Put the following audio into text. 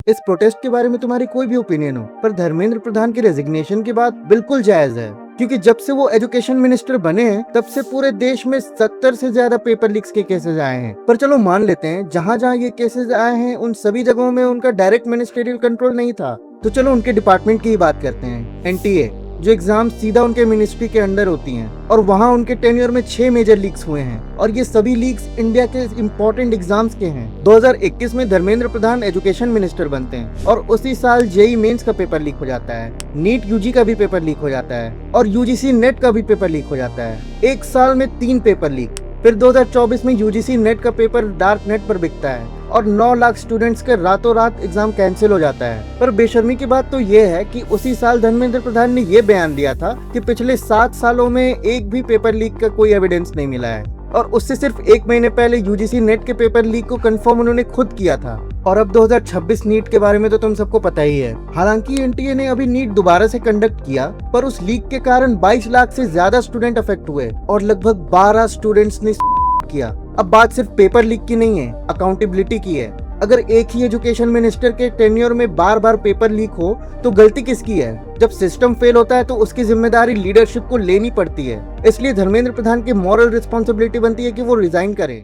इस प्रोटेस्ट के बारे में तुम्हारी कोई भी ओपिनियन हो, पर धर्मेंद्र प्रधान की रेजिग्नेशन की बात बिल्कुल जायज है, क्योंकि जब से वो एजुकेशन मिनिस्टर बने हैं तब से पूरे देश में 70 से ज्यादा पेपर लीक्स के केसेस आए हैं। पर चलो मान लेते हैं जहाँ जहाँ ये केसेस आए हैं उन सभी जगहों में उनका डायरेक्ट मिनिस्टेरियल कंट्रोल नहीं था। तो चलो उनके डिपार्टमेंट की ही बात करते हैं। एनटीए, जो एग्जाम सीधा उनके मिनिस्ट्री के अंडर होती हैं, और वहाँ उनके टेन्योर में 6 मेजर लीक्स हुए हैं, और ये सभी लीक्स इंडिया के इंपॉर्टेंट एग्जाम्स के हैं। 2021 में धर्मेंद्र प्रधान एजुकेशन मिनिस्टर बनते हैं और उसी साल जेई मेंस का पेपर लीक हो जाता है, नीट यूजी का भी पेपर लीक हो जाता है और यूजीसी नेट का भी पेपर लीक हो जाता है। एक साल में 3 पेपर लीक। फिर 2024 में यूजीसी नेट का पेपर डार्क नेट पर बिकता है और 9 लाख स्टूडेंट्स के रातों रात एग्जाम कैंसिल हो जाता है। पर बेशर्मी की बात तो ये है कि उसी साल धर्मेंद्र प्रधान ने ये बयान दिया था कि पिछले 7 सालों में एक भी पेपर लीक का कोई एविडेंस नहीं मिला है, और उससे सिर्फ 1 महीने पहले यूजीसी नेट के पेपर लीक को कंफर्म उन्होंने खुद किया था। और अब 2026 नीट के बारे में तो तुम सबको पता ही है। हालांकि एनटीए ने अभी नीट दोबारा से कंडक्ट किया, पर उस लीक के कारण 22 लाख से ज्यादा स्टूडेंट अफेक्ट हुए और लगभग 12 स्टूडेंट्स ने किया। अब बात सिर्फ पेपर लीक की नहीं है, अकाउंटेबिलिटी की है। अगर एक ही एजुकेशन मिनिस्टर के टेन्योर में बार बार पेपर लीक हो तो गलती किसकी है? जब सिस्टम फेल होता है तो उसकी जिम्मेदारी लीडरशिप को लेनी पड़ती है। इसलिए धर्मेंद्र प्रधान की मॉरल रिस्पॉन्सिबिलिटी बनती है कि वो रिजाइन करें।